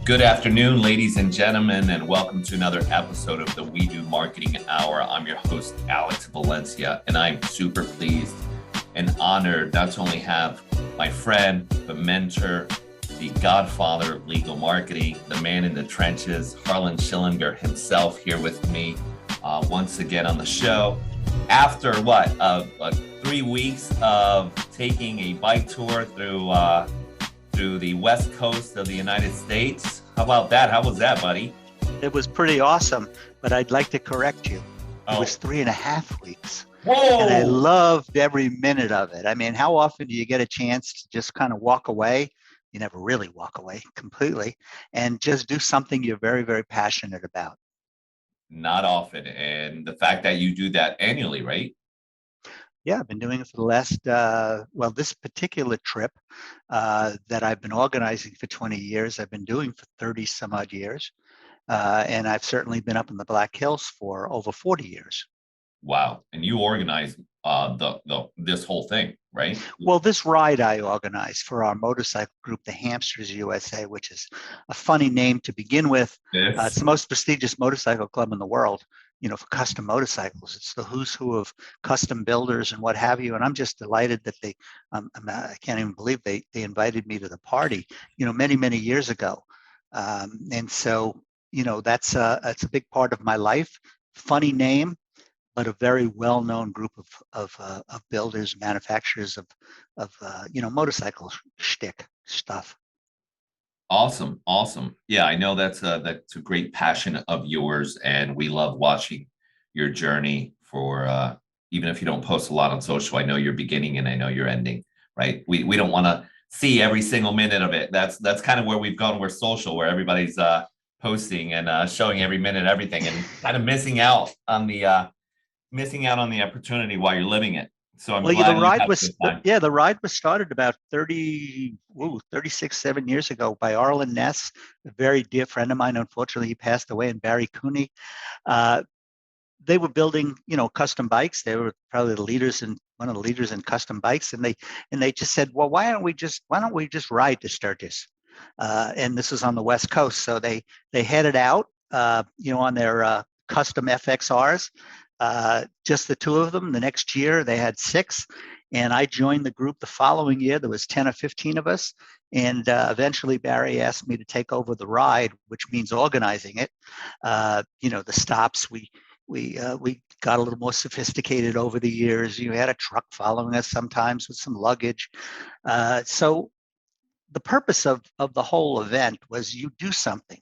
Good afternoon, ladies and gentlemen, and welcome to another episode of the We Do Marketing Hour. I'm your host, Alex Valencia, and I'm super pleased and honored not to only have my friend, the mentor, the godfather of legal marketing, the man in the trenches, Harlan Schillinger himself here with me once again on the show. After 3 weeks of taking a bike tour through the west coast of the United States. How about that? How was that, buddy? It was pretty awesome, but I'd like to correct you. It was 3.5 weeks. Whoa! And I loved every minute of it. I mean, how often do you get a chance to just kind of walk away? You never really walk away completely and just do something you're very, very passionate about. Not often. And the fact that you do that annually, right? Yeah, I've been doing it for the last, this particular trip that I've been organizing for 20 years, I've been doing for 30 some odd years. And I've certainly been up in the Black Hills for over 40 years. Wow. And you organized this whole thing, right? Well, this ride I organized for our motorcycle group, the Hamsters USA, which is a funny name to begin with. It's the most prestigious motorcycle club in the world, for custom motorcycles. It's the who's who of custom builders and what have you. And I'm just delighted that I can't even believe they invited me to the party, many, many years ago. And so, that's a big part of my life. Funny name, but a very well-known group of builders, manufacturers of motorcycle shtick stuff. Awesome. Yeah, I know that's a great passion of yours, and we love watching your journey for even if you don't post a lot on social. I know you're beginning and I know you're ending, right? We don't want to see every single minute of it. That's kind of where we've gone. We're social, where everybody's posting and showing every minute everything, and kind of missing out on the opportunity while you're living it. So I'm glad the ride was started about 7 years ago by Harlan Ness, a very dear friend of mine. Unfortunately, he passed away, and Barry Cooney. They were building, custom bikes. They were probably one of the leaders in custom bikes, and they just said, well, why don't we just ride to Sturgis? And this was on the West Coast, so they headed out, on their custom FXRs. Just the two of them. The next year they had 6, and I joined the group the following year. There was 10 or 15 of us, and eventually Barry asked me to take over the ride, which means organizing it. The stops, we got a little more sophisticated over the years. You had a truck following us sometimes with some luggage. So the purpose of the whole event was you do something.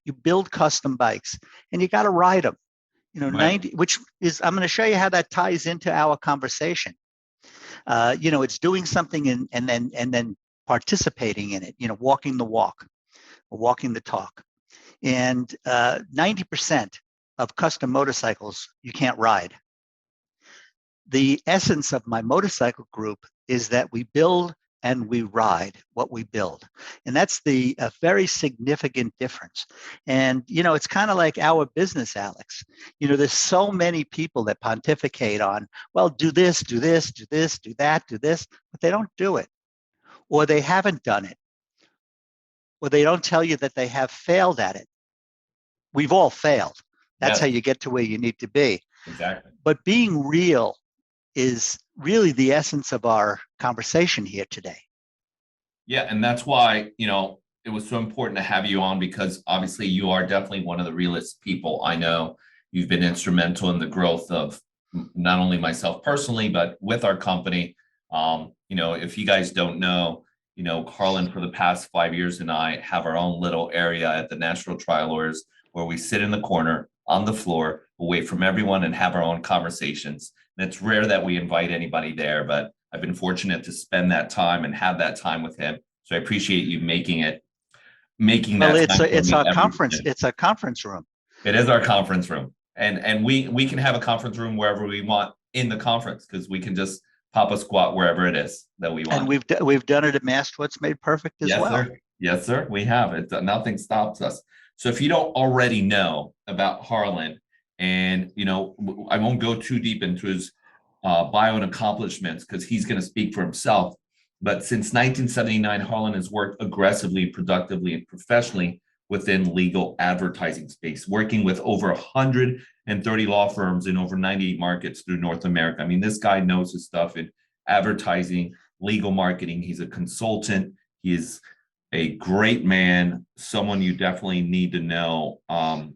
You build custom bikes, and you got to ride them. Right. 90, which is, I'm going to show you how that ties into our conversation. It's doing something and then participating in it, walking the walk, or walking the talk. And 90% of custom motorcycles you can't ride. The essence of my motorcycle group is that we build and we ride what we build. And that's a very significant difference. And, it's kind of like our business, Alex. There's so many people that pontificate on, well, do this, do this, do this, do that, do this, but they don't do it. Or they haven't done it. Or they don't tell you that they have failed at it. We've all failed. That's how you get to where you need to be. Exactly. But being real is really the essence of our conversation here today. Yeah, and that's why, it was so important to have you on, because obviously you are definitely one of the realest people I know. You've been instrumental in the growth of not only myself personally, but with our company. If you guys don't know, Harlan for the past 5 years and I have our own little area at the National Trial Lawyers where we sit in the corner on the floor, away from everyone, and have our own conversations. And it's rare that we invite anybody there, but I've been fortunate to spend that time and have that time with him. So I appreciate you making that. Well, it's our conference. It's a conference room. It is our conference room, and we can have a conference room wherever we want in the conference, because we can just pop a squat wherever it is that we want. And we've done it at Mastwhat's Made Perfect as well. Sir. Yes, sir. We have. Nothing stops us. So if you don't already know about Harlan, and I won't go too deep into his bio and accomplishments, because he's going to speak for himself. But since 1979, Harlan has worked aggressively, productively, and professionally within legal advertising space, working with over 130 law firms in over 98 markets through North America. I mean, this guy knows his stuff in advertising, legal marketing. He's a consultant. He is a great man, someone you definitely need to know. But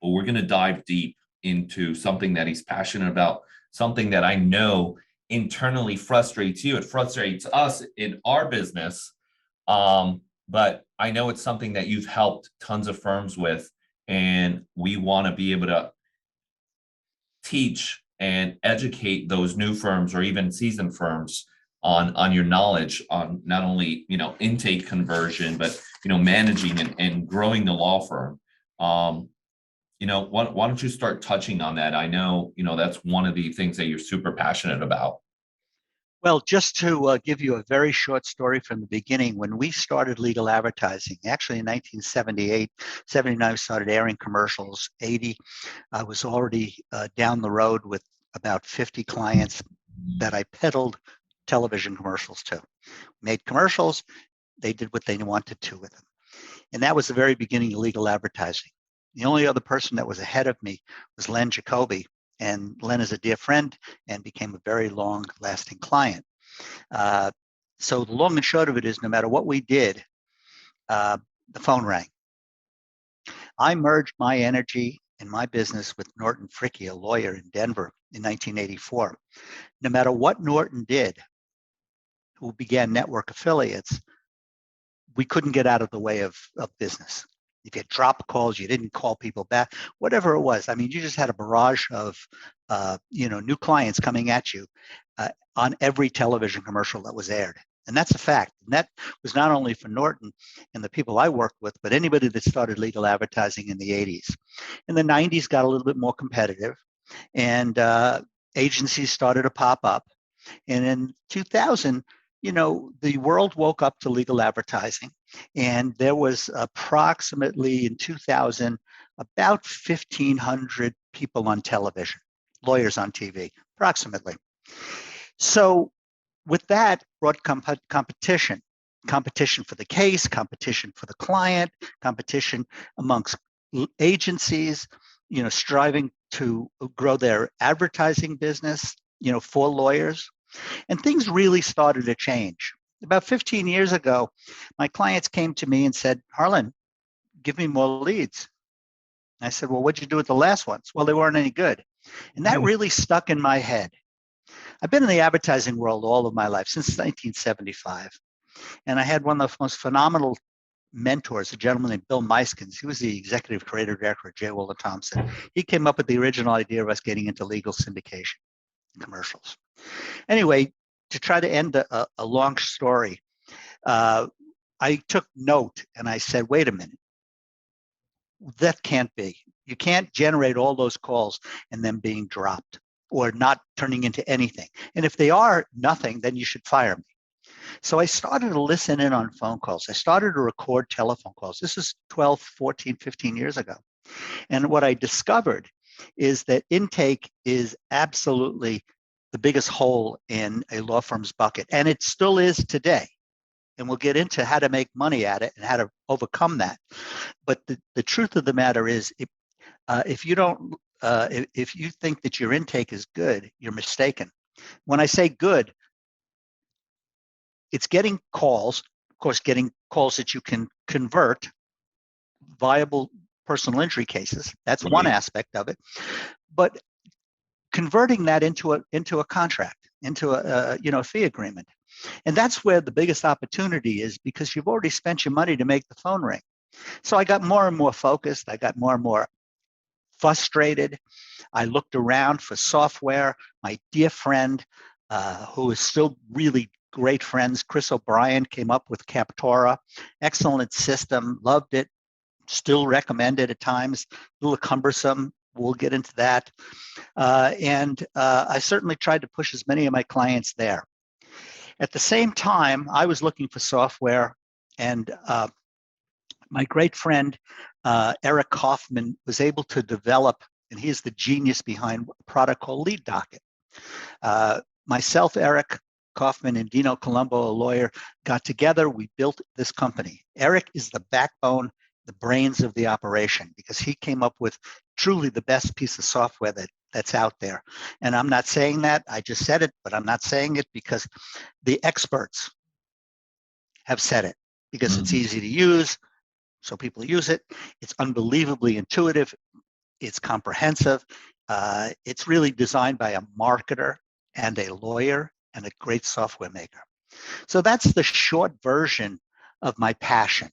we're going to dive deep into something that he's passionate about, something that I know internally frustrates you. It frustrates us in our business. But I know it's something that you've helped tons of firms with, and we want to be able to teach and educate those new firms or even seasoned firms on your knowledge on not only intake conversion, but managing and growing the law firm. Why don't you start touching on that? I know that's one of the things that you're super passionate about. Well, just to give you a very short story from the beginning, when we started legal advertising, actually in 1978, 79, we started airing commercials. 80, I was already down the road with about 50 clients that I peddled television commercials to. Made commercials, they did what they wanted to with them. And that was the very beginning of legal advertising. The only other person that was ahead of me was Len Jacoby. And Len is a dear friend and became a very long-lasting client. So the long and short of it is, no matter what we did, the phone rang. I merged my energy and my business with Norton Fricke, a lawyer in Denver, in 1984. No matter what Norton did, who began network affiliates, we couldn't get out of the way of business. If you dropped calls, you didn't call people back, whatever it was. I mean, you just had a barrage of new clients coming at you on every television commercial that was aired. And that's a fact. And that was not only for Norton and the people I worked with, but anybody that started legal advertising in the 80s. In the 90s, got a little bit more competitive, and agencies started to pop up. And in 2000, the world woke up to legal advertising, and there was approximately in 2000 about 1,500 people on television, lawyers on TV, approximately. So with that brought competition for the case, competition for the client, competition amongst agencies, striving to grow their advertising business, for lawyers. And things really started to change. About 15 years ago, my clients came to me and said, Harlan, give me more leads. I said, well, what'd you do with the last ones? Well, they weren't any good. And that really stuck in my head. I've been in the advertising world all of my life, since 1975. And I had one of the most phenomenal mentors, a gentleman named Bill Meiskens. He was the executive creative director of J. Walter Thompson. He came up with the original idea of us getting into legal syndication commercials. Anyway, to try to end a long story, I took note and I said, wait a minute, that can't be. You can't generate all those calls and then being dropped or not turning into anything. And if they are nothing, then you should fire me. So I started to listen in on phone calls. I started to record telephone calls. This is 12, 14, 15 years ago. And what I discovered is that intake is absolutely the biggest hole in a law firm's bucket. And it still is today. And we'll get into how to make money at it and how to overcome that. But the truth of the matter is, if you don't, if you think that your intake is good, you're mistaken. When I say good, it's getting calls, of course, getting calls that you can convert, viable personal injury cases. That's one aspect of it. But converting that into a contract, into a fee agreement. And that's where the biggest opportunity is, because you've already spent your money to make the phone ring. So I got more and more focused. I got more and more frustrated. I looked around for software. My dear friend, who is still really great friends, Chris O'Brien, came up with Captora. Excellent system, loved it, still recommend it at times. A little cumbersome. We'll get into that. And I certainly tried to push as many of my clients there. At the same time, I was looking for software, and my great friend, Eric Kaufman, was able to develop, and he's the genius behind a product called Lead Docket. Myself, Eric Kaufman, and Dino Colombo, a lawyer, got together. We built this company. Eric is the backbone the brains of the operation, because he came up with truly the best piece of software that's out there. And I'm not saying that, I just said it, but I'm not saying it because the experts have said it, because it's easy to use, so people use it. It's unbelievably intuitive. It's comprehensive. It's really designed by a marketer and a lawyer and a great software maker. So that's the short version of my passion.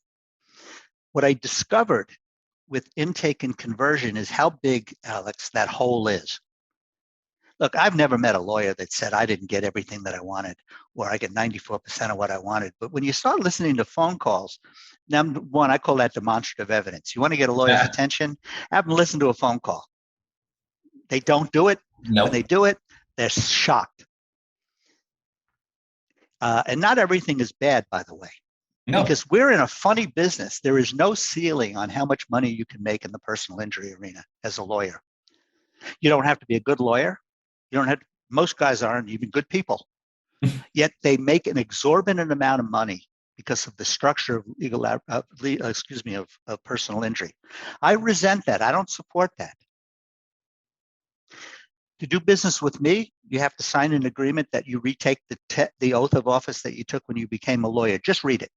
What I discovered with intake and conversion is how big, Alex, that hole is. Look, I've never met a lawyer that said I didn't get everything that I wanted, or I get 94% of what I wanted. But when you start listening to phone calls, number one, I call that demonstrative evidence. You want to get a lawyer's attention, have them listen to a phone call. They don't do it. Nope. When they do it, they're shocked. And not everything is bad, by the way. No. Because we're in a funny business. There is no ceiling on how much money you can make in the personal injury arena as a lawyer. You don't have to be a good lawyer. You don't have to, most guys aren't even good people. Yet they make an exorbitant amount of money because of the structure of of personal injury. I resent that. I don't support that. To do business with me, you have to sign an agreement that you retake the oath of office that you took when you became a lawyer. Just read it.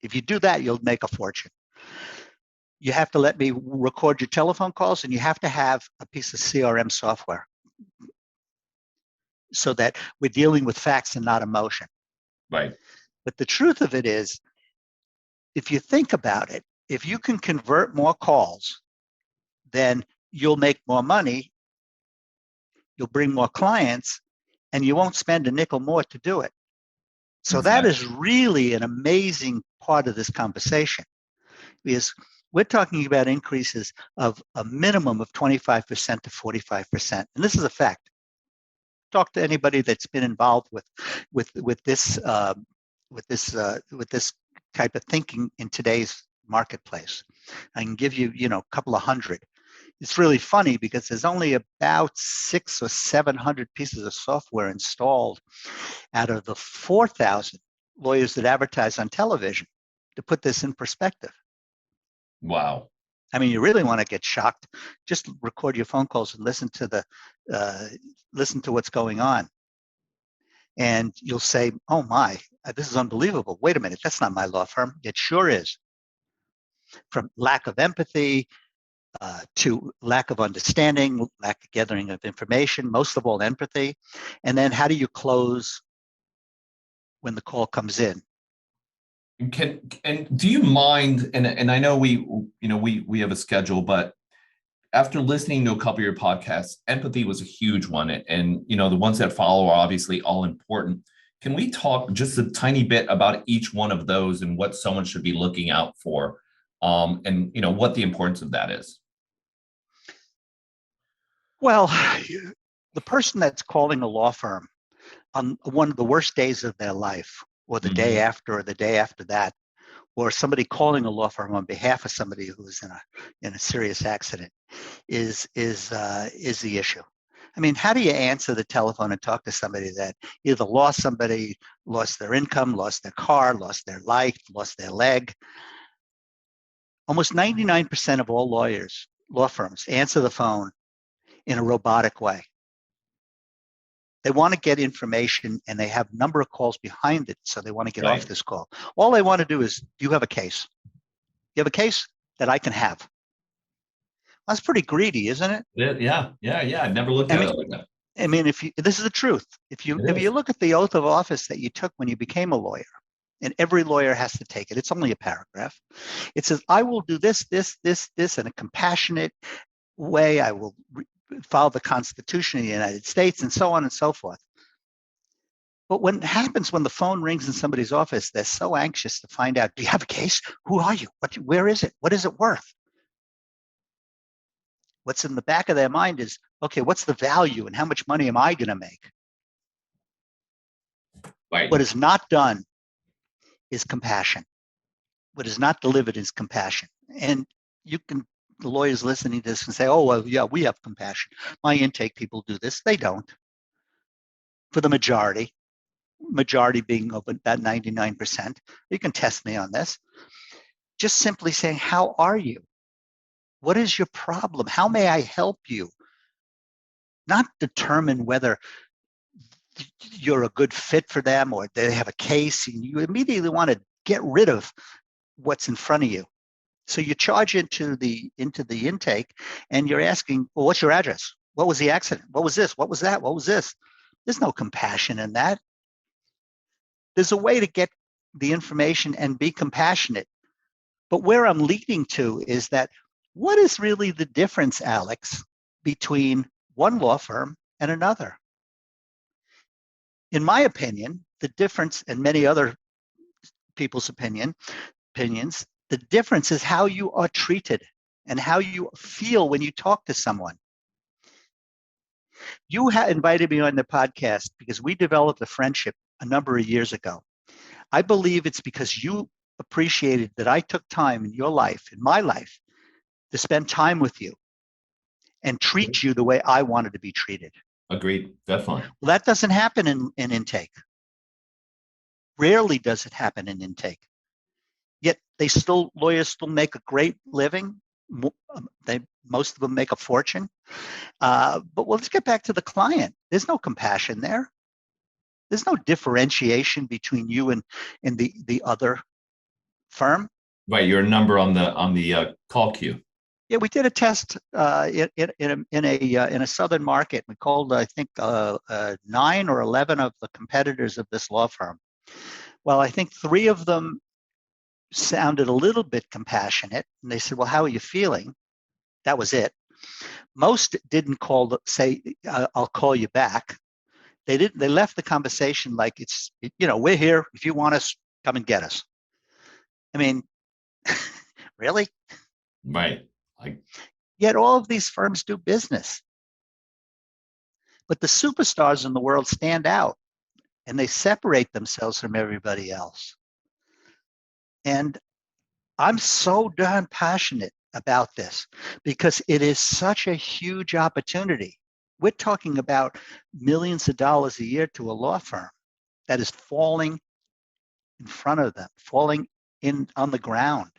If you do that, you'll make a fortune. You have to let me record your telephone calls, and you have to have a piece of CRM software so that we're dealing with facts and not emotion. Right. But the truth of it is, if you think about it, if you can convert more calls, then you'll make more money, you'll bring more clients, and you won't spend a nickel more to do it. So that is really an amazing part of this conversation, because we're talking about increases of a minimum of 25% to 45%. And this is a fact. Talk to anybody that's been involved with this type of thinking in today's marketplace. I can give you, a couple of hundred. It's really funny because there's only about 600 or 700 pieces of software installed out of the 4,000 lawyers that advertise on television. To put this in perspective. Wow. I mean, you really want to get shocked, just record your phone calls and listen to what's going on. And you'll say, oh my, this is unbelievable. Wait a minute, that's not my law firm. It sure is. From lack of empathy to lack of understanding, lack of gathering of information, most of all empathy. And then how do you close when the call comes in? And do you mind, and I know we have a schedule, but after listening to a couple of your podcasts, empathy was a huge one. And the ones that follow are obviously all important. Can we talk just a tiny bit about each one of those and what someone should be looking out for? And what the importance of that is? Well, the person that's calling a law firm on one of the worst days of their life, or the day after, or the day after that, or somebody calling a law firm on behalf of somebody who's in a serious accident, is the issue. I mean, how do you answer the telephone and talk to somebody that either lost their income, lost their car, lost their life, lost their leg? Almost 99% of all law firms answer the phone in a robotic way. They want to get information and they have a number of calls behind it. So they want to get off this call. All they want to do is, do you have a case? You have a case that I can have? That's pretty greedy, isn't it? Yeah. I never looked at it like that. I mean, this is the truth. If you look at the oath of office that you took when you became a lawyer, and every lawyer has to take it, it's only a paragraph. It says, I will do this, in a compassionate way. I will follow the Constitution of the United States, and so on and so forth. But what happens when the phone rings in somebody's office, they're so anxious to find out, do you have a case? Who are you? Where is it? What is it worth? What's in the back of their mind is, okay, what's the value and how much money am I going to make? Right. What is not done is compassion. What is not delivered is compassion. And the lawyers listening to this can say, oh, well, yeah, we have compassion. My intake people do this. They don't. For the majority being about 99%. You can test me on this. just simply saying, how are you? What is your problem? How may I help you? Not determine whether you're a good fit for them or they have a case. And you immediately want to get rid of what's in front of you. So you charge into the intake and you're asking, well, what's your address? What was the accident? What was this? What was that? What was this? There's no compassion in that. There's a way to get the information and be compassionate. But where I'm leading to is that what is really the difference, Alex, between one law firm and another? In my opinion, the difference, and many other people's opinions, the difference is how you are treated and how you feel when you talk to someone. You invited me on the podcast because we developed a friendship a number of years ago. I believe it's because you appreciated that I took time in your life, in my life, to spend time with you and treat you the way I wanted to be treated. Agreed. Definitely. Well, that doesn't happen in intake. Rarely does it happen in intake. Yet lawyers still make a great living. Most of them make a fortune. But let's get back to the client. There's no compassion there. There's no differentiation between you and the other firm. Right. You're a number on the call queue. Yeah, we did a test in a southern market. We called, I think, 9 or 11 of the competitors of this law firm. Well, I think 3 of them sounded a little bit compassionate, and they said, "Well, how are you feeling?" That was it. Most didn't say, "I'll call you back." They didn't. They left the conversation like it's, we're here. If you want us, come and get us. I mean, really? Right. Yet all of these firms do business. But the superstars in the world stand out and they separate themselves from everybody else. And I'm so darn passionate about this because it is such a huge opportunity. We're talking about millions of dollars a year to a law firm that is falling in front of them, falling on the ground.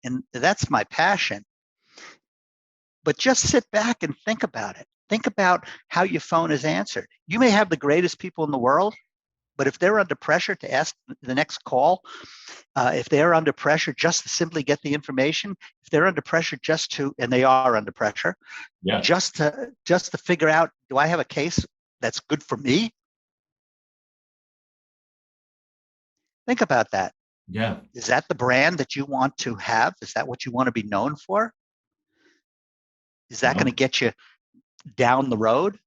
And that's my passion. But just sit back and think about it. Think about how your phone is answered. You may have the greatest people in the world, but if they're under pressure to ask the next call, if they're under pressure just to simply get the information, if they're under pressure and they are under pressure, Yeah. just to figure out, do I have a case that's good for me? Think about that. Yeah. Is that the brand that you want to have? Is that what you want to be known for? Is that going to get you down the road?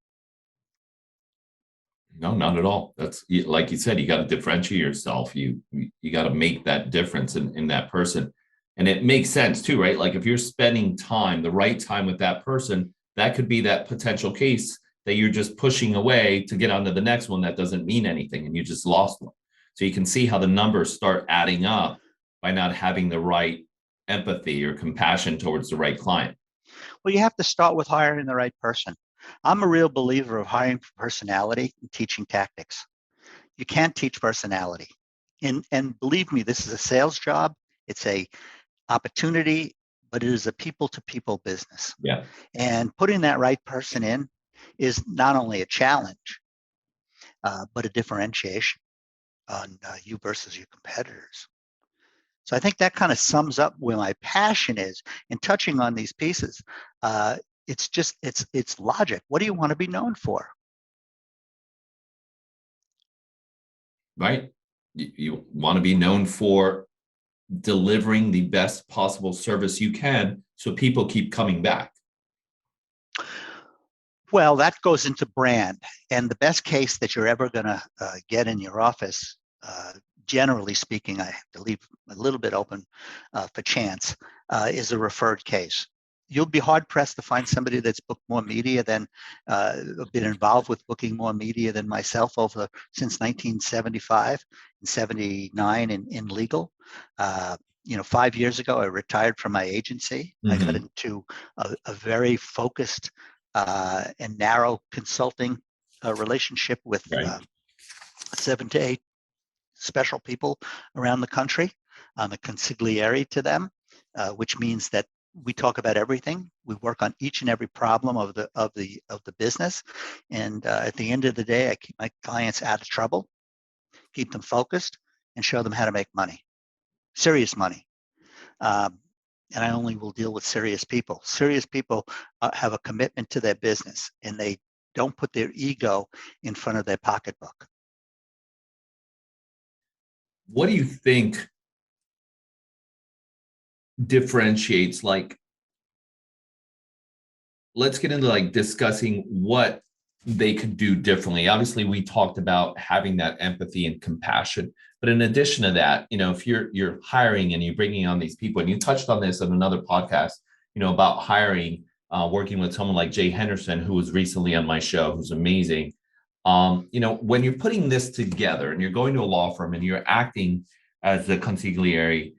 No, not at all. That's like you said, you got to differentiate yourself. You got to make that difference in that person. And it makes sense too, right? Like if you're spending the right time with that person, that could be that potential case that you're just pushing away to get onto the next one that doesn't mean anything and you just lost one. So you can see how the numbers start adding up by not having the right empathy or compassion towards the right client. Well, you have to start with hiring the right person. I'm a real believer of hiring for personality and teaching tactics. You can't teach personality. And believe me, this is a sales job. It's a opportunity, but it is a people-to-people business. Yeah. And putting that right person in is not only a challenge, but a differentiation on you versus your competitors. So I think that kind of sums up where my passion is in touching on these pieces. It's logic. What do you want to be known for? Right. You want to be known for delivering the best possible service you can so people keep coming back. Well, that goes into brand. And the best case that you're ever going to get in your office, generally speaking, I have to leave a little bit open for chance, is a referred case. You'll be hard pressed to find somebody that's booked more media than been involved with booking more media than myself since 1975 and 79 in legal. 5 years ago, I retired from my agency. I got into a very focused and narrow consulting relationship with 7 to 8 special people around the country. I'm a consigliere to them, which means that we talk about everything. We work on each and every problem of the business, and at the end of the day, I keep my clients out of trouble, keep them focused, and show them how to make money, serious money. And I only will deal with serious people. Serious people have a commitment to their business, and they don't put their ego in front of their pocketbook. What do you think differentiates, like, let's get into like discussing what they could do differently. Obviously, we talked about having that empathy and compassion, but in addition to that, if you're hiring and you're bringing on these people, and you touched on this in another podcast, about hiring, working with someone like Jay Henderson, who was recently on my show, who's amazing. When you're putting this together and you're going to a law firm and you're acting as the consigliere,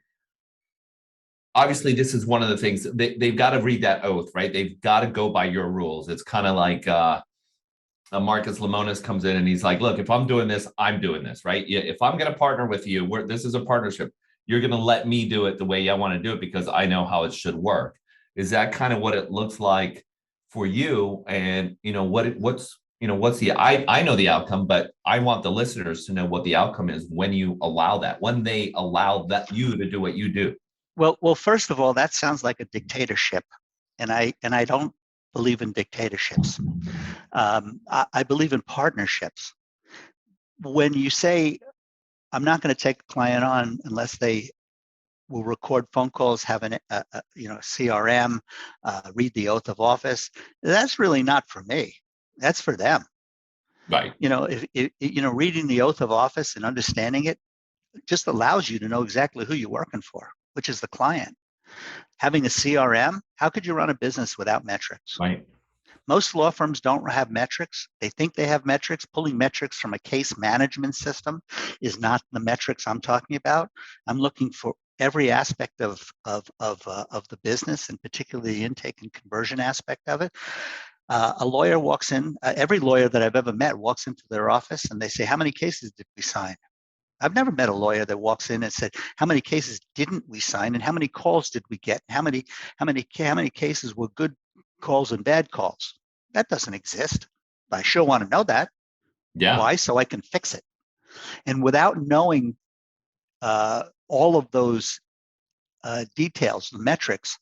obviously this is one of the things they've got to read that oath, right? They've got to go by your rules. It's kind of like Marcus Lemonis comes in and he's like, look, if I'm doing this, I'm doing this, right? If I'm going to partner with you, this is a partnership. You're going to let me do it the way I want to do it because I know how it should work. Is that kind of what it looks like for you? And what's I know the outcome, but I want the listeners to know what the outcome is when you allow that, when they allow that you to do what you do. Well, first of all, that sounds like a dictatorship, and I don't believe in dictatorships. I believe in partnerships. When you say I'm not going to take a client on unless they will record phone calls, have a CRM, read the oath of office, that's really not for me. That's for them. Right. If reading the oath of office and understanding it just allows you to know exactly who you're working for, which is the client. Having a CRM, how could you run a business without metrics? Right. Most law firms don't have metrics. They think they have metrics. Pulling metrics from a case management system is not the metrics I'm talking about. I'm looking for every aspect of the business, and particularly the intake and conversion aspect of it. A lawyer walks in, every lawyer that I've ever met walks into their office and they say, how many cases did we sign? I've never met a lawyer that walks in and said, how many cases didn't we sign and how many calls did we get? How many cases were good calls and bad calls? That doesn't exist. But I sure want to know that. Yeah. Why? So I can fix it. And without knowing all of those details, the metrics,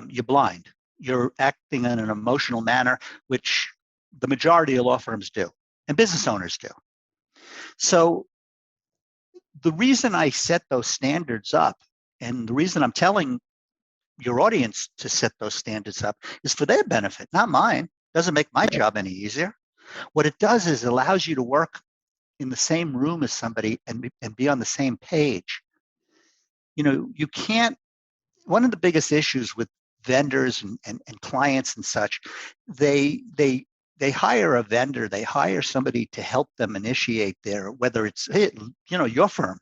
you're blind. You're acting in an emotional manner, which the majority of law firms do, and business owners do. So the reason I set those standards up, and the reason I'm telling your audience to set those standards up, is for their benefit, not mine. Doesn't make my job any easier. What it does is it allows you to work in the same room as somebody and be on the same page. You can't, one of the biggest issues with vendors and clients and such, they hire a vendor, they hire somebody to help them initiate whether it's your firm,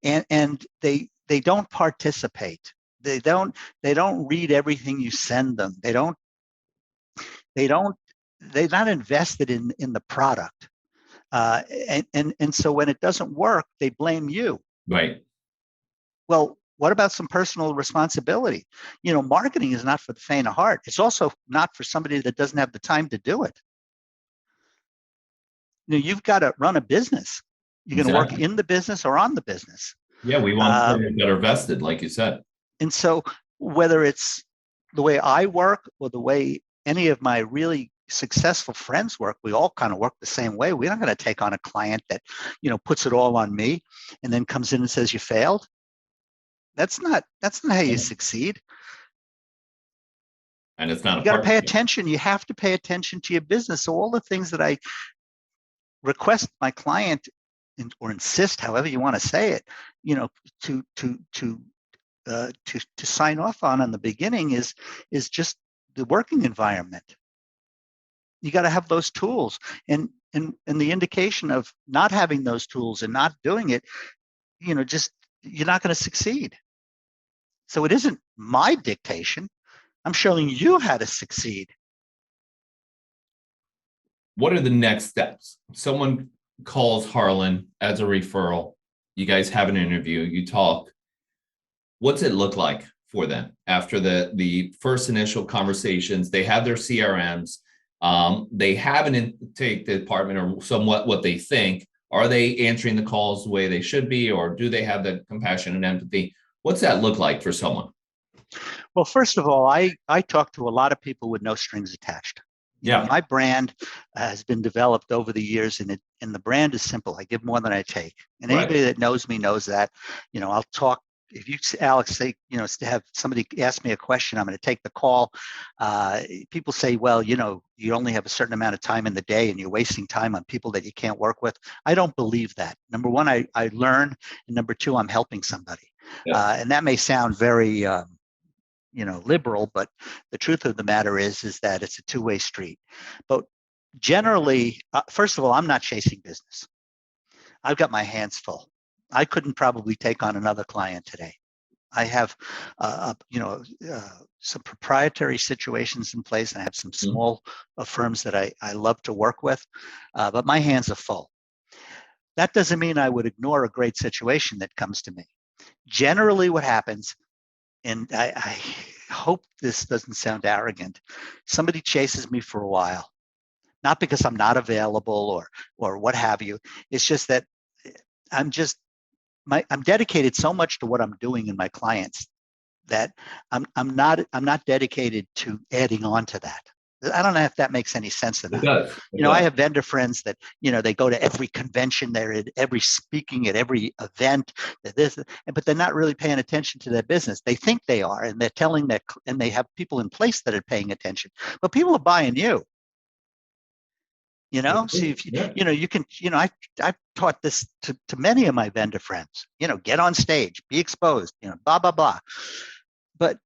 and they don't participate. They don't read everything you send them. They're not invested in the product. And so when it doesn't work, they blame you. Right. Well, what about some personal responsibility? Marketing is not for the faint of heart. It's also not for somebody that doesn't have the time to do it. You've got to run a business. You're going to work in the business or on the business. Yeah, we want players that are vested, like you said. And so whether it's the way I work or the way any of my really successful friends work, we all kind of work the same way. We're not going to take on a client that, puts it all on me and then comes in and says you failed. That's not how you succeed. And it's not. You got to pay attention. You have to pay attention to your business. So all the things that I request my client or insist, however you want to say it, to sign off on in the beginning is just the working environment. You got to have those tools, and the indication of not having those tools and not doing it, just you're not going to succeed. So it isn't my dictation. I'm showing you how to succeed. What are the next steps? Someone calls Harlan as a referral. you guys have an interview, you talk. What's it look like for them after the first initial conversations? They have their CRMs, they have an intake department or somewhat what they think. Are they answering the calls the way they should be, or do they have the compassion and empathy? What's that look like for someone? Well, first of all, I talk to a lot of people with no strings attached. You know, Yeah, my brand has been developed over the years, and the brand is simple. I give more than I take, and right. anybody that knows me knows that. You know, I'll talk. If you, Alex, say, you know, to have somebody ask me a question, I'm going to take the call. People say, well, you know, you only have a certain amount of time in the day, and you're wasting time on people that you can't work with. I don't believe that. Number one, I learn, and number two, I'm helping somebody, Yeah. and that may sound very you know, liberal, but the truth of the matter is that it's a two-way street. But generally, first of all, I'm not chasing business. I've got my hands full. I couldn't probably take on another client today. I have, you know, some proprietary situations in place, and I have some Mhm. small firms that I love to work with, but my hands are full. That doesn't mean I would ignore a great situation that comes to me. Generally, what happens, and I hope this doesn't sound arrogant, somebody chases me for a while, not because I'm not available or what have you. It's just that I'm just I'm dedicated so much to what I'm doing in my clients that I'm not dedicated to adding on to that. I don't know if that makes any sense or It not. does. It You know, I does. have vendor friends that, you know, they go to every convention, they're at every speaking at every event, but they're not really paying attention to their business. They think they are, and they're telling that, and they have people in place that are paying attention. But people are buying you. You know, see if you, Yeah. you know, you can, you know, I've taught this to many of my vendor friends. You know, get on stage, be exposed. You know, blah blah blah. But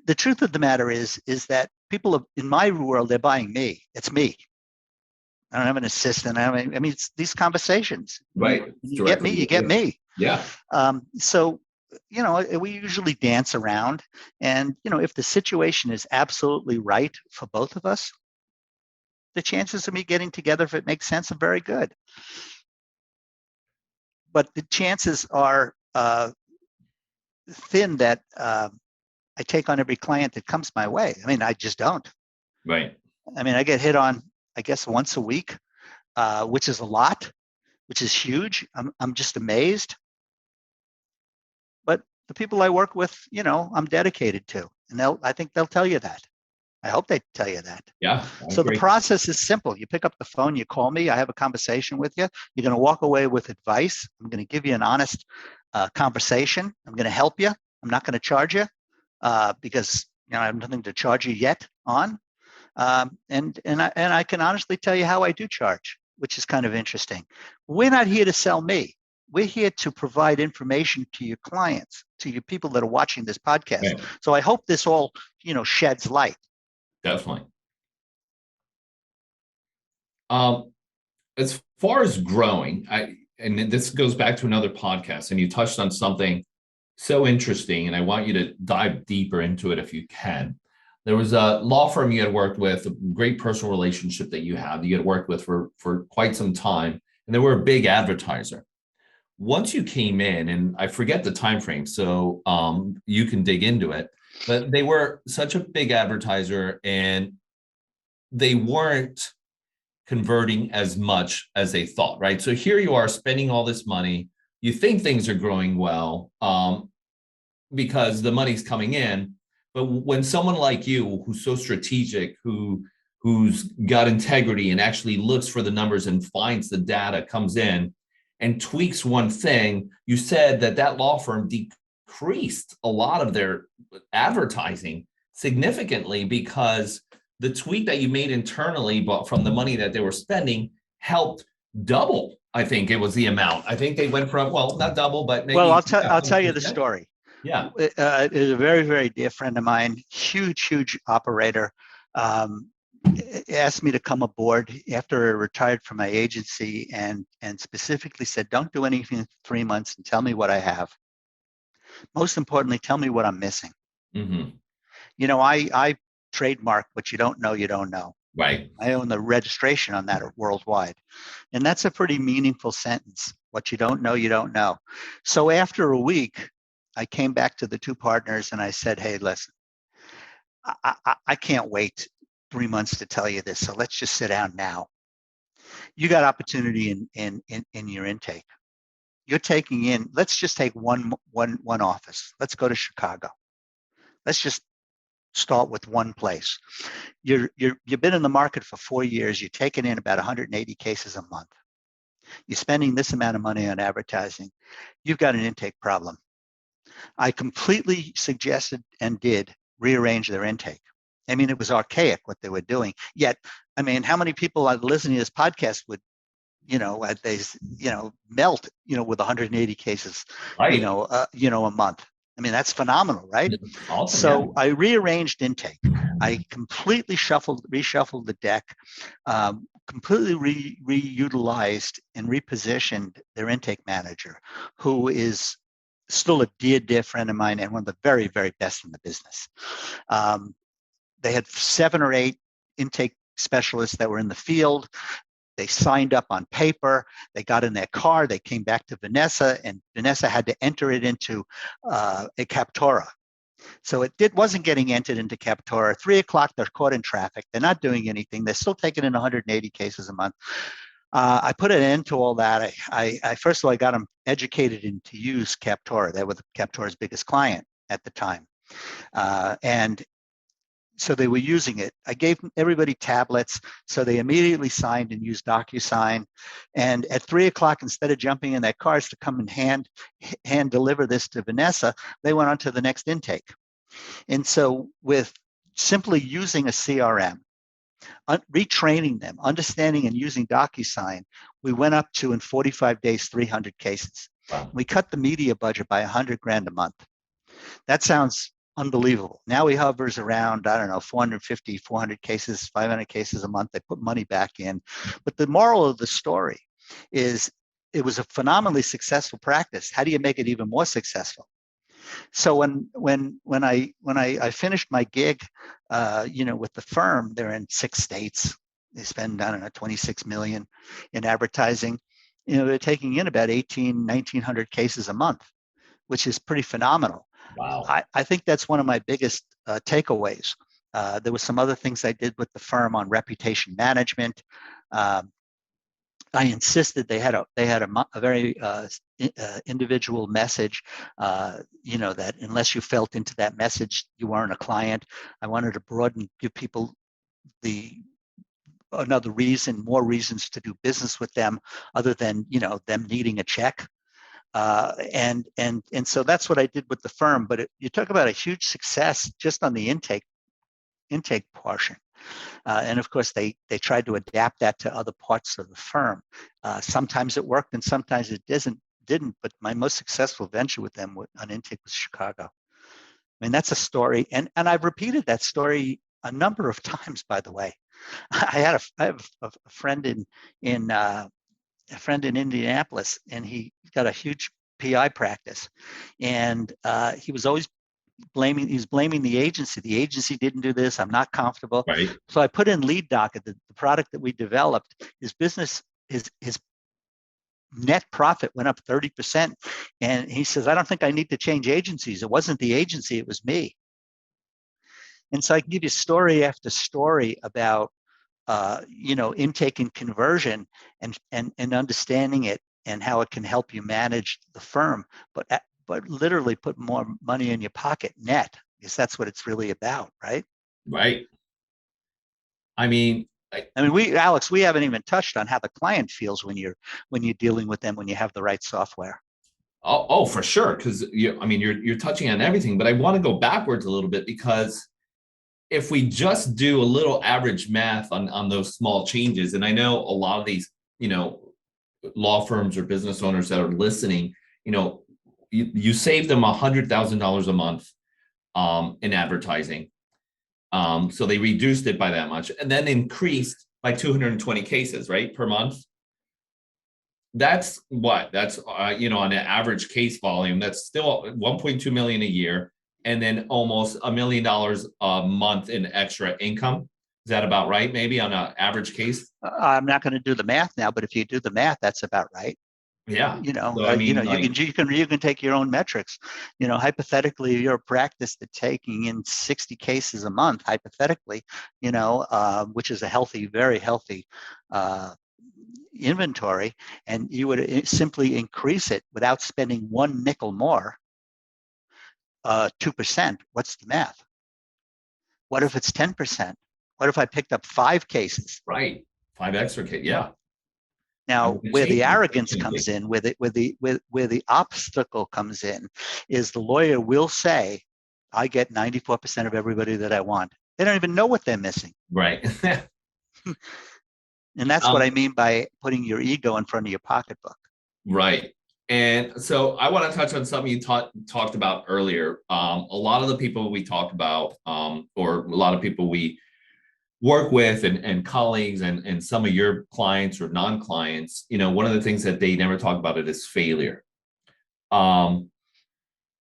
the truth of the matter is that people have, in my world, they're buying me. It's me. I don't have an assistant. I mean, it's these conversations. Right. It's You get me, directly you with get you. me. Yeah. So, you know, we usually dance around. And, you know, if the situation is absolutely right for both of us, the chances of me getting together, if it makes sense, are very good. But the chances are thin that I take on every client that comes my way. I mean, I just don't. Right. I mean, I get hit on, I guess, once a week, which is a lot, which is huge. I'm just amazed. But the people I work with, you know, I'm dedicated to, and I think they'll tell you that. I hope they tell you that. Yeah. I So the agree. process is simple. You pick up the phone, you call me, I have a conversation with you. You're going to walk away with advice. I'm going to give you an honest conversation. I'm going to help you. I'm not going to charge you because, you know, I have nothing to charge you yet on. And I can honestly tell you how I do charge, which is kind of interesting. We're not here to sell me. We're here to provide information to your clients, to your people that are watching this podcast. Right. So I hope this all, you know, sheds light. Definitely. Um, as far as growing, and this goes back to another podcast, and you touched on something so interesting, and I want you to dive deeper into it if you can. There was a law firm you had worked with, a great personal relationship that you had worked with for quite some time, and they were a big advertiser. Once you came in, and I forget the time frame, so you can dig into it, but they were such a big advertiser, and they weren't converting as much as they thought, right? So here you are spending all this money. You think things are growing well because the money's coming in. But when someone like you, who's so strategic, who's got integrity and actually looks for the numbers and finds the data, comes in and tweaks one thing, you said that law firm decreased a lot of their advertising significantly because the tweak that you made internally, but from the money that they were spending, helped double. I think it was the amount. I think they went from, well, not double, but Well, maybe yeah, I'll tell you the 100%. story. Yeah. Is a very, very dear friend of mine, huge operator, um, asked me to come aboard after I retired from my agency, and specifically said, don't do anything for 3 months and tell me what I have. Most importantly, tell me what I'm missing. Mm-hmm. You know, I trademark what you don't know, you don't know. Right. I own the registration on that worldwide. And that's a pretty meaningful sentence. What you don't know, you don't know. So after a week, I came back to the two partners and I said, hey, listen, I can't wait 3 months to tell you this. So let's just sit down now. You got opportunity in your intake. You're taking in, let's just take one office. Let's go to Chicago. Let's just start with one place. You've been in the market for 4 years. You're taking in about 180 cases a month. You're spending this amount of money on advertising. You've got an intake problem. I completely suggested and did rearrange their intake. I mean, it was archaic what they were doing. Yet, I mean, how many people listening to this podcast would, they, melt, with 180 cases, Right. a month? I mean, that's phenomenal, right? Awesome. Yeah. So I rearranged intake. I completely reshuffled the deck, completely reutilized and repositioned their intake manager, who is still a dear friend of mine and one of the very, very best in the business. They had 7 or 8 intake specialists that were in the field. They signed up on paper. They got in their car. They came back to Vanessa, and Vanessa had to enter it into a Captora. So wasn't getting entered into Captora. 3 o'clock, they're caught in traffic. They're not doing anything. They're still taking in 180 cases a month. I put an end to all that. I first of all, I got them educated in to use Captora. They were Captora's biggest client at the time. And so they were using it. I gave everybody tablets, so they immediately signed and used DocuSign. And at 3 o'clock, instead of jumping in their cars to come and hand deliver this to Vanessa, they went on to the next intake. And so with simply using a CRM, retraining them, understanding and using DocuSign, we went up to, in 45 days, 300 cases. Wow. We cut the media budget by $100,000 a month. That sounds unbelievable. Now he hovers around, I don't know, 450, 400 cases, 500 cases a month. They put money back in. But the moral of the story is it was a phenomenally successful practice. How do you make it even more successful? So when I finished my gig, with the firm, they're in 6 states. They spend, I don't know, 26 million in advertising. They're taking in about 1,900 cases a month, which is pretty phenomenal. Wow. I think that's one of my biggest takeaways. There were some other things I did with the firm on reputation management. I insisted they had a very individual message. That unless you felt into that message, you weren't a client. I wanted to broaden, give people more reasons to do business with them, other than them needing a check. And so that's what I did with the firm. But you talk about a huge success just on the intake portion. And of course, they tried to adapt that to other parts of the firm. Sometimes it worked and sometimes it didn't. But my most successful venture with them on intake was Chicago. I mean, that's a story. And I've repeated that story a number of times, by the way. I have a friend in Indianapolis, and he got a huge PI practice. And he was always blaming the agency. The agency didn't do this. I'm not comfortable. Right. So I put in Lead Doc, the product that we developed. His net profit went up 30%. And he says, I don't think I need to change agencies. It wasn't the agency, it was me. And so I can give you story after story about intake and conversion, and understanding it and how it can help you manage the firm, but literally put more money in your pocket net, because that's what it's really about, right? Right. I mean, Alex, we haven't even touched on how the client feels when you're dealing with them, when you have the right software. oh, for sure. Because you're touching on everything, but I want to go backwards a little bit, because if we just do a little average math on those small changes, and I know a lot of these, law firms or business owners that are listening, you save them $100,000 a month in advertising. So they reduced it by that much, and then increased by 220 cases, right, per month. That's on an average case volume, that's still 1.2 million a year, and then almost $1 million a month in extra income. Is that about right? Maybe on an average case? I'm not going to do the math now, but if you do the math, that's about right. Yeah. So I mean, like, You can take your own metrics. Hypothetically, you're a practice that's taking in 60 cases a month, hypothetically, which is a healthy, very healthy inventory, and you would simply increase it without spending one nickel more, 2%. What's the math? What if it's 10%? What if I picked up 5 cases? right. 5 extra. Yeah. I Now, mean, it where the changes. It arrogance changes. comes in, where the obstacle comes in, is the lawyer will say, "I get 94% of everybody that I want." They don't even know what they're missing, Right. and that's what I Um, mean by putting your ego in front of your pocketbook. right. And so I want to touch on something you talked about earlier. A lot of the people we talk about, or a lot of people we work with and colleagues and some of your clients or non-clients, one of the things that they never talk about it is failure. Um,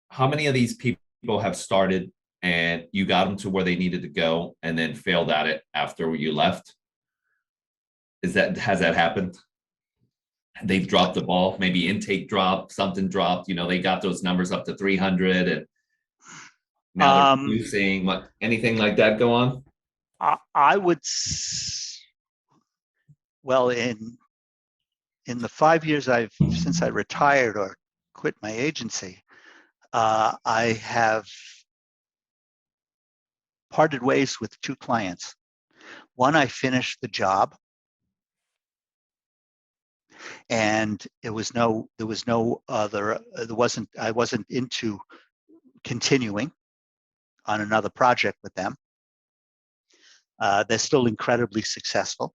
how many of these people have started and you got them to where they needed to go and then failed at it after you left? Has that happened? They've dropped the ball, maybe intake dropped, something dropped, they got those numbers up to 300 and now they're Um, producing. What, anything like that go on? I would, well, in the 5 years since I retired or quit my agency, I have parted ways with 2 clients. One, I finished the job, and there was no other. I wasn't into continuing on another project with them. They're still incredibly successful.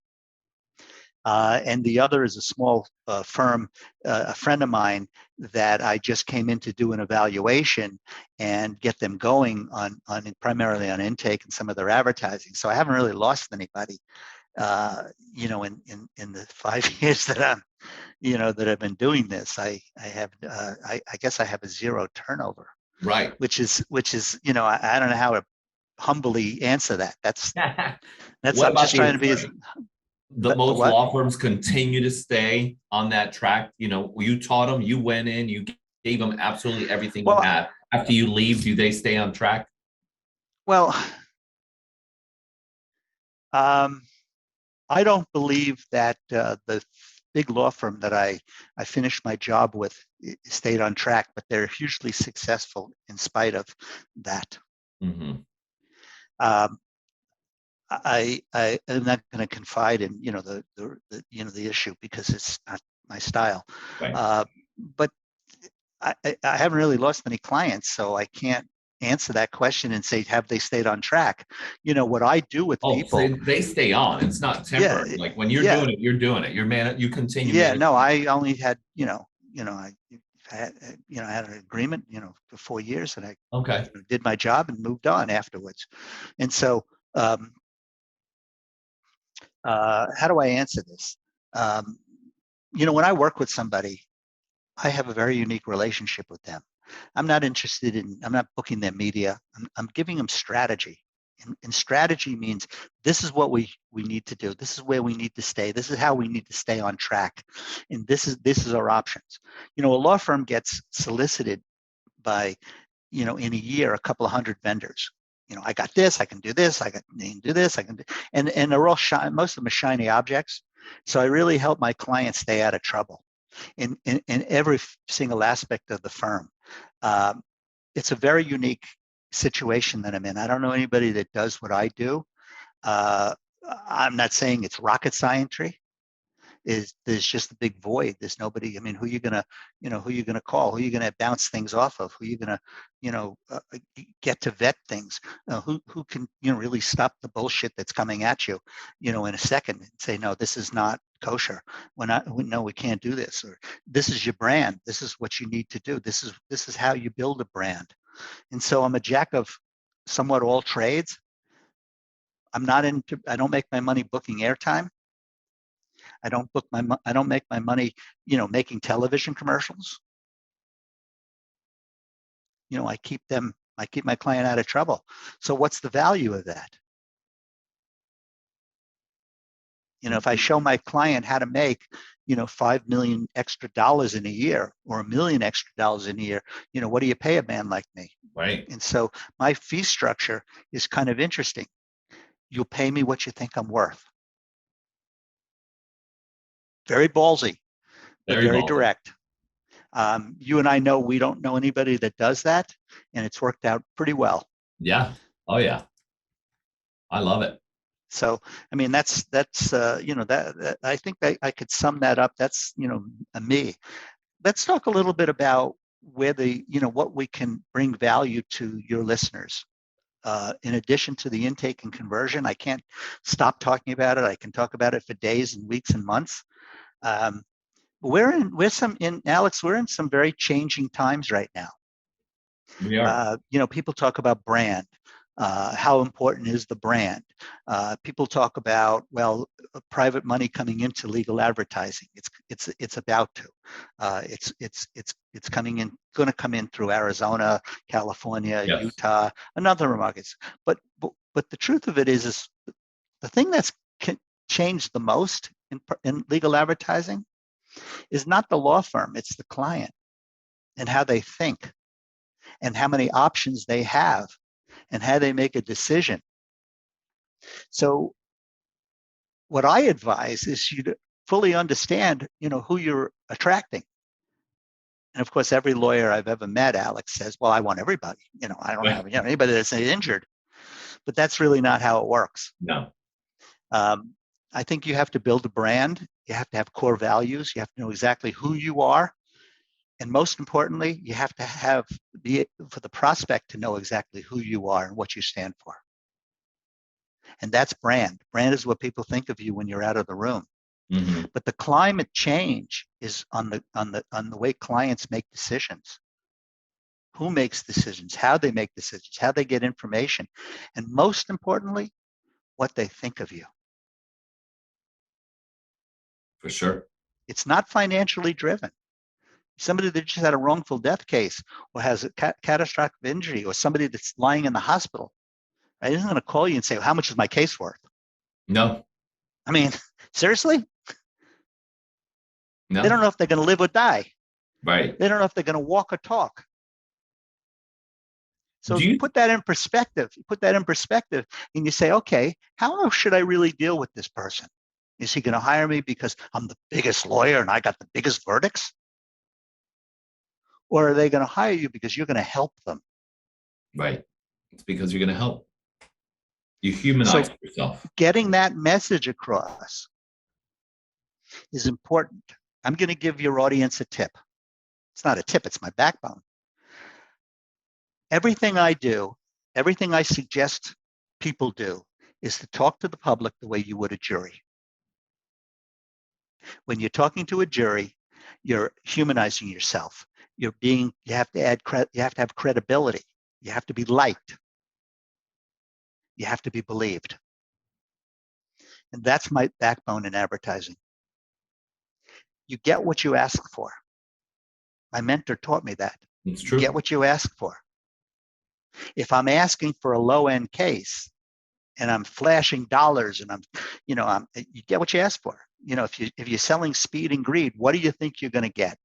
And the other is a small firm, a friend of mine that I just came in to do an evaluation and get them going on primarily on intake and some of their advertising. So I haven't really lost anybody, in the 5 years that I've been doing this. I guess I have a zero turnover, Right. which is I don't know how to humbly answer that. That's What I'm about just the trying to be as attorney? The the most what? law firms continue to stay on that track. You taught them, you went in, you gave them absolutely everything you Well, had. After you leave, do they stay on track? well, um, I don't believe that the big law firm that I finished my job with stayed on track, but they're hugely successful in spite of that. Mm-hmm. Um, I am not going to confide in the issue because it's not my style. Right. Uh, but I haven't really lost any clients, so I can't answer that question and say have they stayed on track. What I do with Oh, so people, they stay on. It's not yeah, temporary. Like when you're yeah, doing it, you're doing it. You continue yeah. No, managing. I only had I had I had an agreement for 4 years, and I Okay. did my job and moved on afterwards. And so, um, how do I answer this? Um, when I work with somebody, I have a very unique relationship with them. I'm not booking their media. I'm giving them strategy. And strategy means this is what we need to do. This is where we need to stay. This is how we need to stay on track. And this is our options. A law firm gets solicited by, in a year, a couple of hundred vendors. I got this, I can do this, I can do this, I can do, and they're all most of them are shiny objects. So I really help my clients stay out of trouble in every single aspect of the firm. Um, it's a very unique situation that I'm in. I don't know anybody that does what I do. Uh, I'm not saying it's rocket science. There's just a big void. There's nobody. I mean, who you gonna call? Who are you gonna bounce things off of? Who are you gonna, get to vet things? Who can really stop the bullshit that's coming at you, in a second and say, no, this is not kosher. No, we can't do this. Or this is your brand. This is what you need to do. This is how you build a brand. And so I'm a jack of somewhat all trades. I don't make my money booking airtime. I don't make my money, making television commercials. I keep my client out of trouble. So what's the value of that? If I show my client how to make, 5 million extra dollars in a year or $1 million extra dollars in a year, what do you pay a man like me? Right. And so my fee structure is kind of interesting. You'll pay me what you think I'm worth. Very ballsy, but Very very ballsy. direct. You and I know we don't know anybody that does that, and it's worked out pretty well. Yeah. Oh yeah. I love it. So, I mean, that's that I think I could sum that up. That's me. Let's talk a little bit about where what we can bring value to your listeners. In addition to the intake and conversion, I can't stop talking about it. I can talk about it for days and weeks and months. Alex, we're in some very changing times right now. We are. People talk about brand. How important is the brand? People talk about, well, private money coming into legal advertising. It's about to. It's coming in, going to come in through Arizona, California, Yes. Utah, and other markets. But the truth of it is the thing that's changed the most in legal advertising is not the law firm, it's the client and how they think and how many options they have and how they make a decision. So what I advise is you to fully understand, who you're attracting. And of course, every lawyer I've ever met, Alex, says, well, I want everybody. I don't have anybody that's injured. But that's really not how it works. No. I think you have to build a brand. You have to have core values. You have to know exactly who you are. And most importantly, you have to for the prospect to know exactly who you are and what you stand for. And that's brand. Brand is what people think of you when you're out of the room. Mm-hmm. But the climate change is on the way clients make decisions. Who makes decisions, how they make decisions, how they get information, and most importantly, what they think of you. For sure. It's not financially driven. Somebody that just had a wrongful death case or has a catastrophic injury or somebody that's lying in the hospital, right, isn't going to call you and say, how much is my case worth? No. I mean, seriously? No. They don't know if they're going to live or die. Right. They don't know if they're going to walk or talk. So if you put that in perspective, and you say, okay, how should I really deal with this person? Is he going to hire me because I'm the biggest lawyer and I got the biggest verdicts? Or are they going to hire you because you're going to help them? Right. It's because you're going to help. You humanize yourself. Getting that message across is important. I'm going to give your audience a tip. It's not a tip, it's my backbone. Everything I do, everything I suggest people do is to talk to the public the way you would a jury. When you're talking to a jury, you're humanizing yourself. You have to have credibility. You have to be liked. You have to be believed. And that's my backbone in advertising. You get what you ask for. My mentor taught me that. It's true. You get what you ask for. If I'm asking for a low-end case and I'm flashing dollars and you get what you ask for. If you're selling speed and greed, what do you think you're going to get?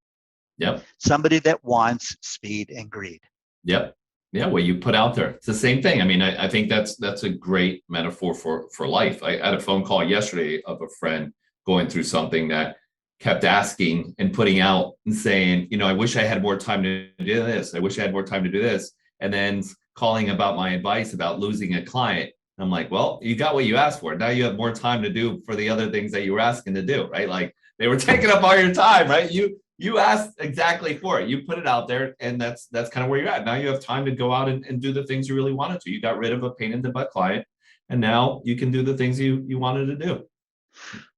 Yep. Somebody that wants speed and greed. Yep. Yeah, what you put out there. It's the same thing. I mean, I think that's a great metaphor for life. I had a phone call yesterday of a friend going through something that kept asking and putting out and saying, I wish I had more time to do this. I wish I had more time to do this. And then calling about my advice about losing a client. I'm like, well, you got what you asked for. Now you have more time to do for the other things that you were asking to do, right? Like they were taking up all your time, right? You asked exactly for it. You put it out there, and that's kind of where you're at. Now you have time to go out and do the things you really wanted to. You got rid of a pain in the butt client, and now you can do the things you wanted to do.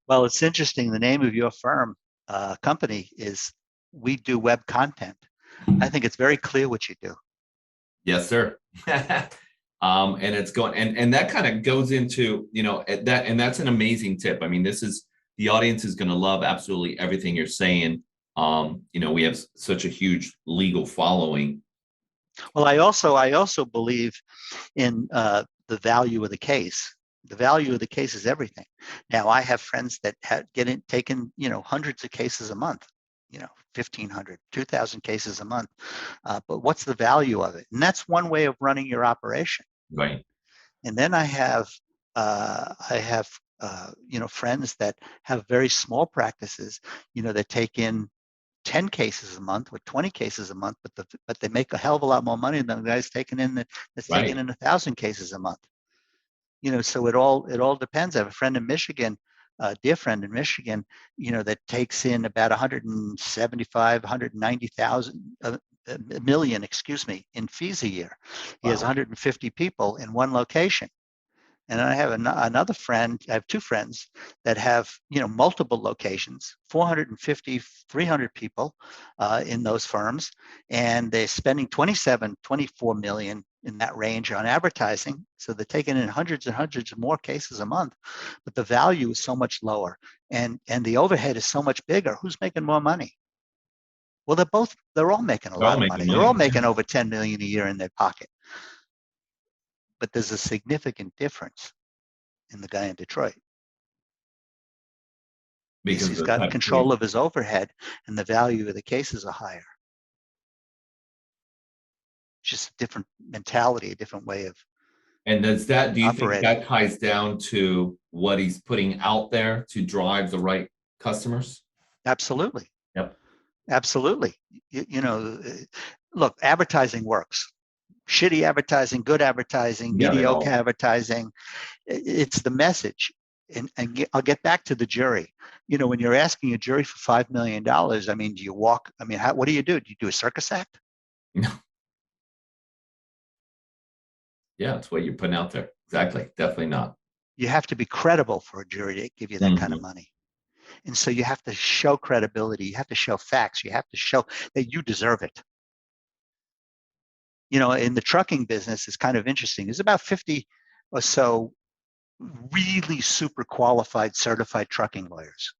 Well, it's interesting. The name of your firm, company is We Do Web Content. I think it's very clear what you do. Yes, sir. And it's going, and that kind of goes into, that, and that's an amazing tip. I mean, the audience is going to love absolutely everything you're saying. We have such a huge legal following. Well, I also believe in the value of the case. The value of the case is everything. Now I have friends that taken, hundreds of cases a month, 1,500, 2,000 cases a month. But what's the value of it? And that's one way of running your operation. Right. And then I have friends that have very small practices, that take in 10 cases a month or 20 cases a month, but they make a hell of a lot more money than the guy's taking in that's Right. taking in 1,000 cases a month. So it all depends. I have a friend in Michigan, a dear friend in Michigan, that takes in about 175, 190,000 million, in fees a year. He has Wow. 150 people in one location. And I have another friend, I have two friends that have, multiple locations, 450, 300 people in those firms. And they're spending 27, 24 million in that range on advertising. So they're taking in hundreds and hundreds of more cases a month, but the value is so much lower and the overhead is so much bigger. Who's making more money? Well, they're all making a They're all lot of making money. They're all money making over 10 million a year in their pocket. But there's a significant difference in the guy in Detroit. because of He's the got type control 3. of his overhead and the value of the cases are higher. Just a different mentality, a different way of And do you think operating. that ties down to what he's putting out there to drive the right customers? Absolutely. Yep. Absolutely. Look, advertising works. Shitty advertising, good advertising, Yeah, they mediocre all. advertising. It's the message. And I'll get back to the jury. When you're asking a jury for $5 million, I mean, do you walk? I mean, what do? Do you do a circus act? Yeah, it's what you're putting out there. Exactly. Definitely not. You have to be credible for a jury to give you that kind of money. And so you have to show credibility. You have to show facts. You have to show that you deserve it. In the trucking business, it's kind of interesting. There's about 50 or so really super qualified, certified trucking lawyers.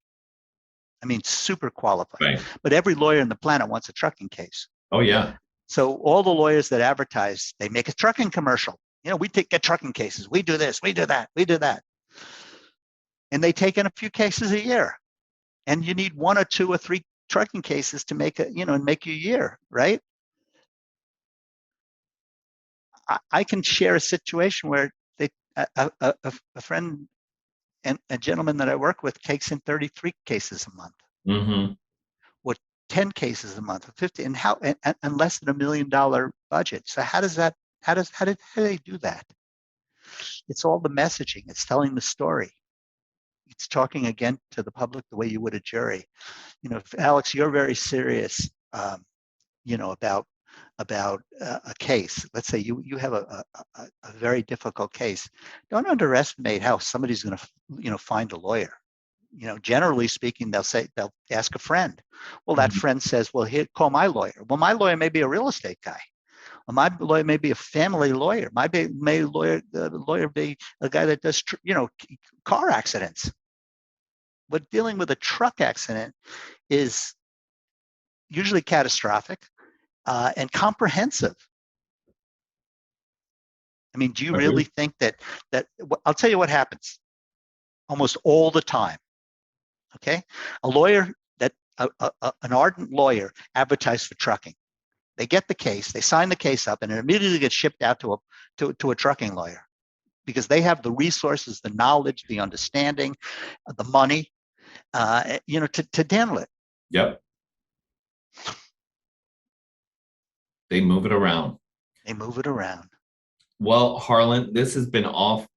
I mean, super qualified. Right. But every lawyer on the planet wants a trucking case. Oh, yeah. So all the lawyers that advertise, they make a trucking commercial. We get trucking cases. We do this, we do that, we do that. And they take in a few cases a year. And you need 1 or 2 or 3 trucking cases to make make your year, right? I can share a situation where a friend and a gentleman that I work with takes in 33 cases a month, Mm-hmm. or 10 cases a month, or 50, and less than $1 million budget. So how do they do that? It's all the messaging. It's telling the story. It's talking again to the public the way you would a jury. Alex, you're very serious, about a case. Let's say you have a very difficult case. Don't underestimate how somebody's going to find a lawyer. Generally speaking, they'll ask a friend. Well, that Mm-hmm. friend says, well, here, call my lawyer. Well, my lawyer may be a real estate guy. Well, my lawyer may be a family lawyer. The lawyer be a guy that does car accidents. But dealing with a truck accident is usually catastrophic and comprehensive. I mean, do you really think that I'll tell you what happens almost all the time? Okay, a lawyer an ardent lawyer advertised for trucking. They get the case, they sign the case up, and it immediately gets shipped out to a trucking lawyer because they have the resources, the knowledge, the understanding, the money, to handle it. Yep. They move it around. They move it around. Well, Harlan, this has been awesome,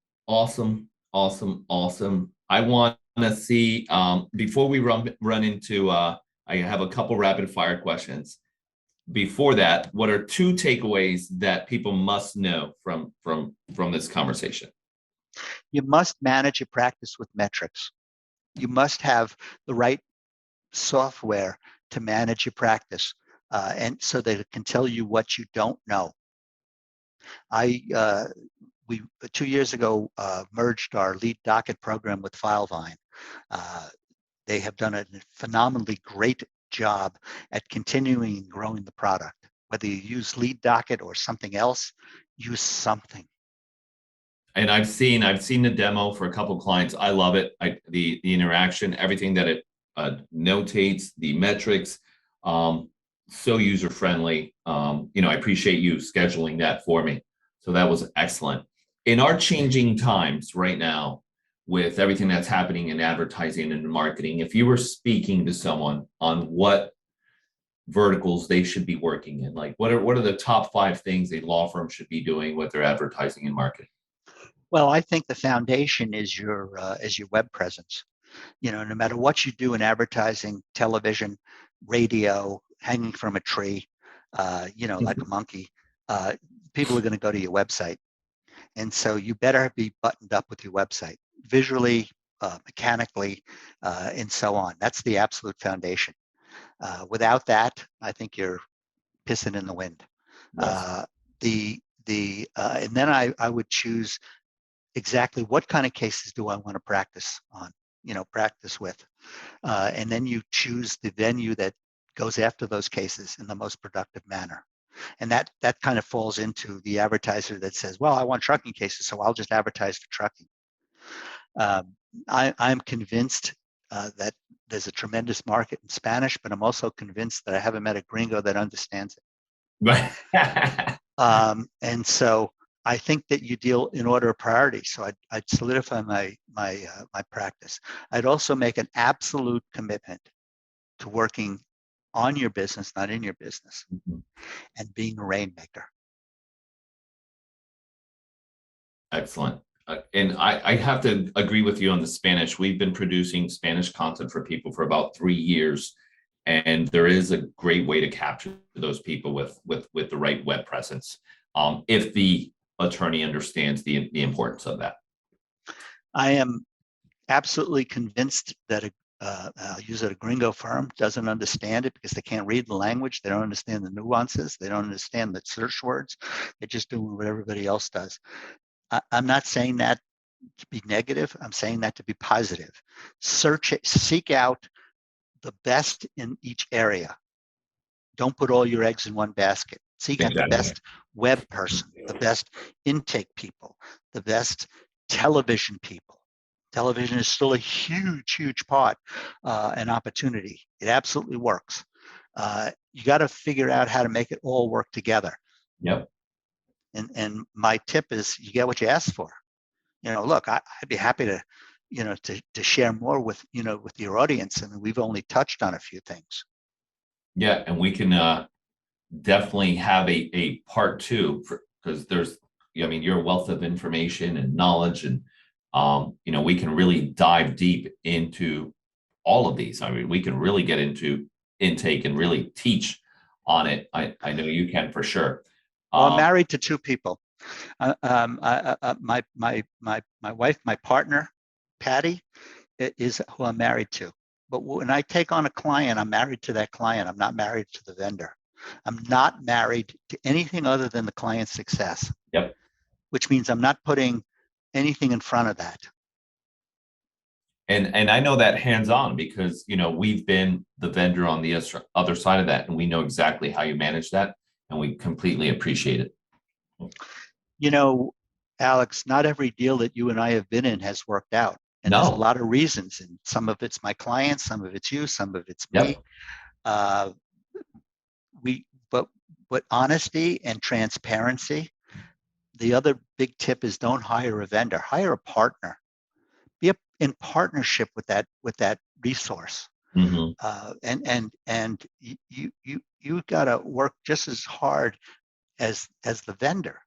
awesome, awesome. I want to see before we run into I have a couple rapid fire questions. Before that, what are 2 takeaways that people must know from this conversation? You must manage your practice with metrics. You must have the right software to manage your practice, and so that it can tell you what you don't know. We 2 years ago merged our lead docket program with FileVine. They have done a phenomenally great job at continuing and growing the product. Whether you use lead docket or something else, use something. And I've seen the demo for a couple of clients. I love it. The interaction, everything that it notates, the metrics, um, so user friendly. I appreciate you scheduling that for me. So that was excellent. In our changing times right now, with everything that's happening in advertising and marketing, if you were speaking to someone on what verticals they should be working in, like what are the top 5 things a law firm should be doing with their advertising and marketing? Well, I think the foundation is your web presence. No matter what you do in advertising, television, radio, hanging from a tree, like a monkey, uh, people are going to go to your website. And so you better be buttoned up with your website visually, mechanically, and so on. That's the absolute foundation. Without that, I think you're pissing in the wind. Yes. And then I would choose exactly what kind of cases do I want to practice on, practice with. And then you choose the venue that goes after those cases in the most productive manner. And that kind of falls into the advertiser that says, well, I want trucking cases, so I'll just advertise for trucking. I'm convinced that there's a tremendous market in Spanish, but I'm also convinced that I haven't met a gringo that understands it. Right. And so I think that you deal in order of priority. So I'd solidify my practice. I'd also make an absolute commitment to working on your business, not in your business, and being a rainmaker. Excellent. And I have to agree with you on the Spanish. We've been producing Spanish content for people for about 3 years, and there is a great way to capture those people with the right web presence, if the attorney understands the importance of that. I am absolutely convinced that I'll use it, a gringo firm doesn't understand it because they can't read the language. They don't understand the nuances. They don't understand the search words. They're just doing what everybody else does. I'm not saying that to be negative. I'm saying that to be positive. Seek out the best in each area. Don't put all your eggs in one basket. Seek out the Exactly. best web person, the best intake people, the best television people. Television is still a huge, huge part, an opportunity. It absolutely works. You got to figure out how to make it all work together. Yep. And my tip is you get what you ask for. Look, I'd be happy to, to share more with, with your audience. And we've only touched on a few things. Yeah, and we can definitely have a part two, because you're a wealth of information and knowledge, and we can really dive deep into all of these. I mean, we can really get into intake and really teach on it. I know you can for sure. Well, I'm married to 2 people. My wife, my partner, Patty, is who I'm married to. But when I take on a client, I'm married to that client. I'm not married to the vendor. I'm not married to anything other than the client's success. Yep. Which means I'm not putting anything in front of that. And I know that hands-on because we've been the vendor on the other side of that, and we know exactly how you manage that, and we completely appreciate it. Alex, not every deal that you and I have been in has worked out. And there's a lot of reasons. And some of it's my clients, some of it's you, some of it's me. Yep. But honesty and transparency. The other big tip is don't hire a vendor, hire a partner. Be in partnership with that resource. Mm-hmm. And you got to work just as hard as the vendor.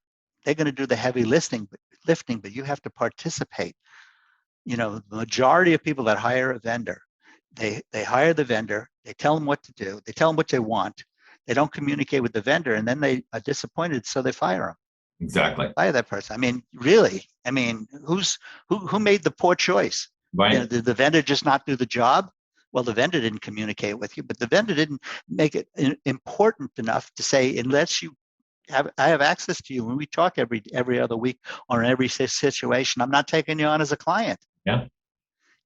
They're going to do the heavy lifting, but you have to participate. The majority of people that hire a vendor, they hire the vendor, they tell them what to do, they tell them what they want, they don't communicate with the vendor, and then they are disappointed, so they fire them. Exactly. Fire that person. I mean, really? I mean, who made the poor choice? Right. Did the vendor just not do the job? Well, the vendor didn't communicate with you, but the vendor didn't make it important enough to say, unless I have access to you, when we talk every other week or in every situation, I'm not taking you on as a client. Yeah.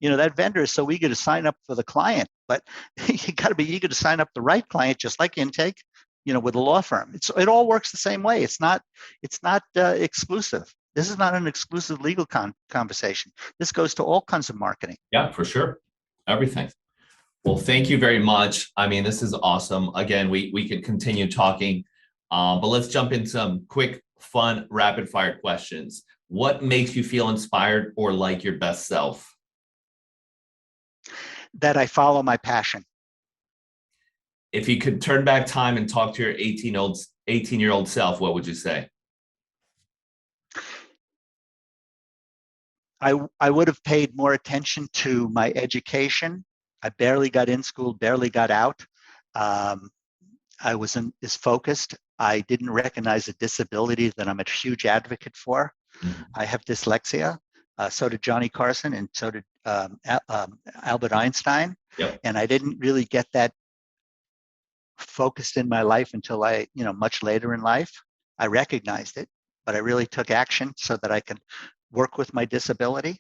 That vendor is so eager to sign up for the client, but you got to be eager to sign up the right client, just like intake, with a law firm. It all works the same way. It's not exclusive. This is not an exclusive legal conversation. This goes to all kinds of marketing. Yeah, for sure. Everything. Well, thank you very much. I mean, this is awesome. Again, we could continue talking, but let's jump into some quick, fun, rapid fire questions. What makes you feel inspired or like your best self? That I follow my passion. If you could turn back time and talk to your 18-year-old self, what would you say? I would have paid more attention to my education. I barely got in school, barely got out. Um, I wasn't as focused. I didn't recognize a disability that I'm a huge advocate for. Mhm. I have dyslexia. So did Johnny Carson, and so did Albert Einstein. Yep. And I didn't really get that focused in my life until much later in life. I recognized it, but I really took action so that I could work with my disability.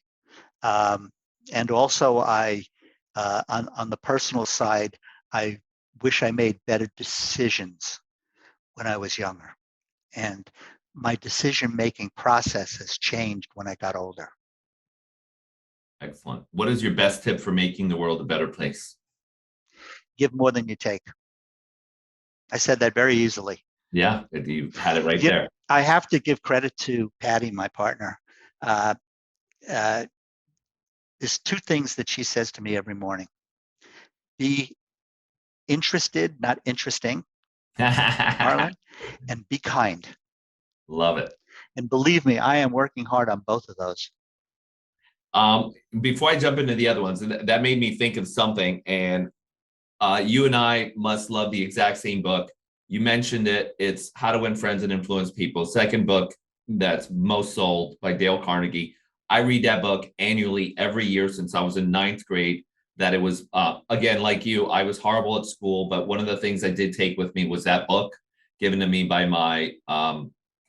And also, on the personal side, I wish I made better decisions when I was younger. And my decision-making process has changed when I got older. Excellent. What is your best tip for making the world a better place? Give more than you take. I said that very easily. Yeah, you had it right there. I have to give credit to Patty, my partner. Uh, uh, there's two things that she says to me every morning. Be interested, not interesting, Harlan, and be kind. Love it. And believe me, I am working hard on both of those. Before I jump into the other ones, that made me think of something. And you and I must love the exact same book. You mentioned it. It's How to Win Friends and Influence People. Second book that's most sold by Dale Carnegie. I read that book annually every year since I was in ninth grade. That it was, again, like you, I was horrible at school, but one of the things I did take with me was that book given to me by my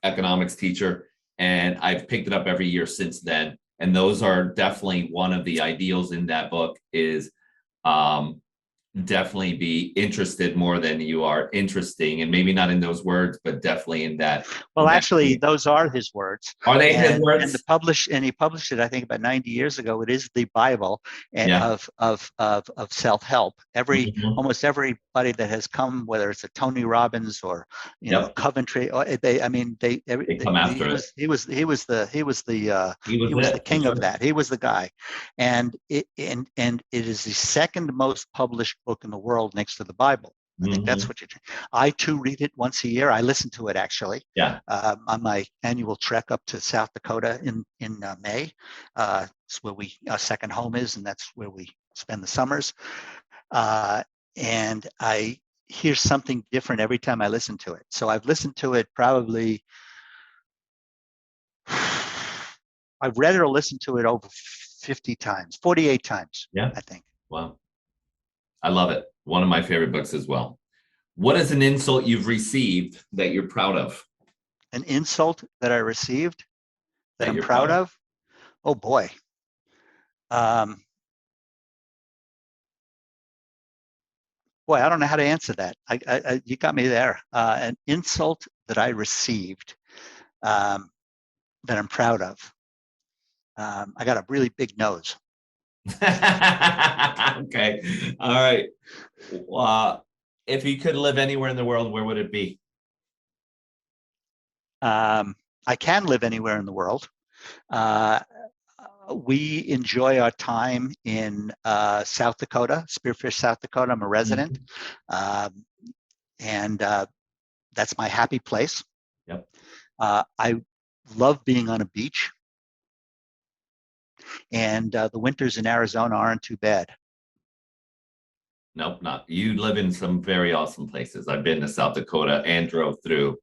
economics teacher. And I've picked it up every year since then. And those are definitely one of the ideals in that book is um, definitely be interested more than you are interesting, and maybe not in those words, but definitely in that. Well, actually, those are his words. Are they his words? And he published it, I think, about 90 years ago. It is the Bible Yeah. of self-help. Mhm. Almost everybody that has come, whether it's a Tony Robbins or Yep. Coventry, They come after it. he was the He was the it, for king of sure. that. He was the guy, and it is the second most published book in the world next to the Bible. I think that's what I too read it once a year. I listen to it actually Yeah. on my annual trek up to South Dakota in May. It's where our second home is, and that's where we spend the summers. And I hear something different every time I listen to it. So I've listened to it probably. I've read it or listened to it over 50 times, 48 times, Yeah. I think. Wow. I love it. One of my favorite books as well. What is an insult you've received that you're proud of? An insult that I received that That I'm you're proud proud of? of? Oh boy. Boy, I don't know how to answer that. You got me there. An insult that I received that I'm proud of. I got a really big nose. Okay. All right. If you could live anywhere in the world, where would it be? I can live anywhere in the world. We enjoy our time in South Dakota, Spearfish, South Dakota. I'm a resident, and that's my happy place. Yep. I love being on a beach, and the winters in Arizona aren't too bad. Nope, not. You live in some very awesome places. I've been to South Dakota and drove through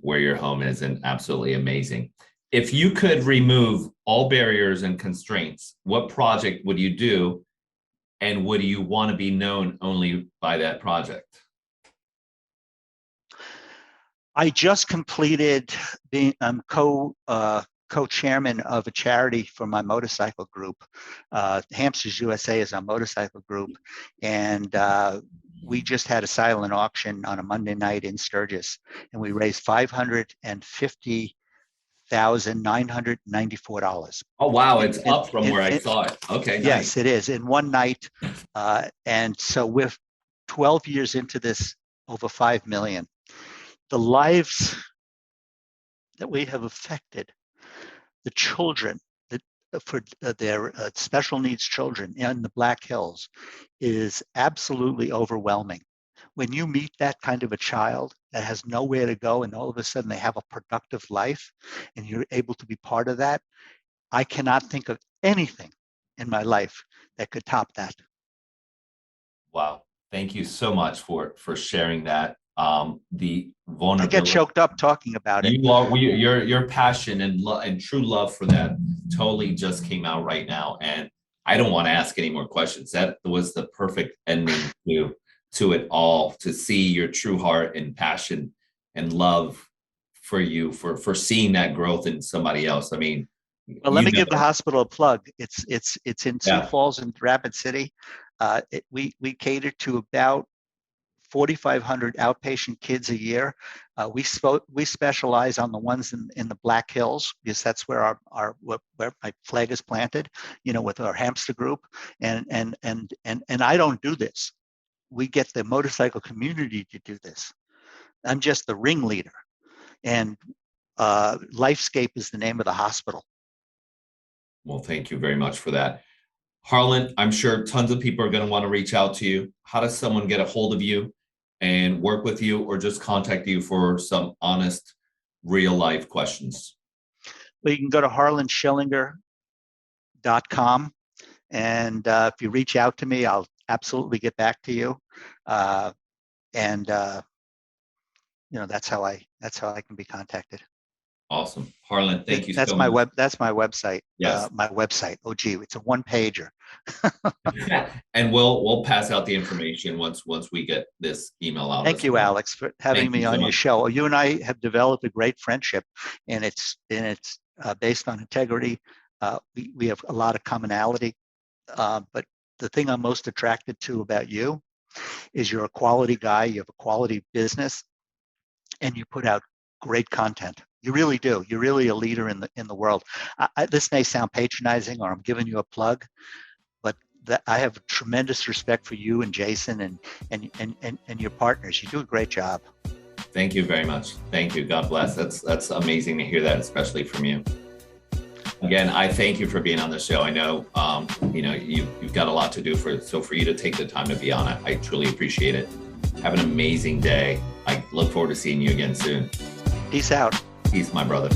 where your home is, and absolutely amazing. If you could remove all barriers and constraints, what project would you do, and would you want to be known only by that project? I just completed being co-chairman of a charity for my motorcycle group. Hamsters USA is our motorcycle group, and we just had a silent auction on a Monday night in Sturgis, and we raised $550,000 $38,994. Oh, wow. It's And, up from where I saw it. Okay, nice. yes, it is in one night. And so we're 12 years into this, over 5 million. The lives that we have affected, the children that for their special needs children in the Black Hills, is absolutely overwhelming. When you meet that kind of a child that has nowhere to go and all of a sudden they have a productive life and you're able to be part of that, I cannot think of anything in my life that could top that. Wow. Thank you so much for sharing that. The I get vulnerability. choked up talking about it. Your passion and true love for that totally just came out right now. And I don't want to ask any more questions. That was the perfect ending to it all, to see your true heart and passion and love for you, for seeing that growth in somebody else. I mean, Well, let me give the hospital a plug. It's in Sioux Yeah. Falls and Rapid City. We cater to about 4,500 outpatient kids a year. We specialize on the ones in the Black Hills, because that's where where my flag is planted, with our hamster group. And I don't do this. We get the motorcycle community to do this. I'm just the ringleader. And Lifescape is the name of the hospital. Well, thank you very much for that. Harlan, I'm sure tons of people are going to want to reach out to you. How does someone get a hold of you and work with you, or just contact you for some honest, real life questions? Well, you can go to harlanschillinger.com. And if you reach out to me, I'll absolutely get back to you. That's how I can be contacted. Awesome. Harlan, thank you That's so my much. That's my website. Yes. My website. Oh, gee, it's a one pager. And we'll pass out the information once we get this email out. Thank you, Alex, for having me on your show. You and I have developed a great friendship, and it's based on integrity. We have a lot of commonality, but the thing I'm most attracted to about you is you're a quality guy. You have a quality business, and you put out great content. You really do. You're really a leader in the world. This may sound patronizing, or I'm giving you a plug, but I have tremendous respect for you and Jason and your partners. You do a great job. Thank you very much. Thank you. God bless. That's amazing to hear that, especially from you. Again, I thank you for being on the show. I know, you've got a lot to do so for you to take the time to be on it, I truly appreciate it. Have an amazing day. I look forward to seeing you again soon. Peace out. Peace, my brother.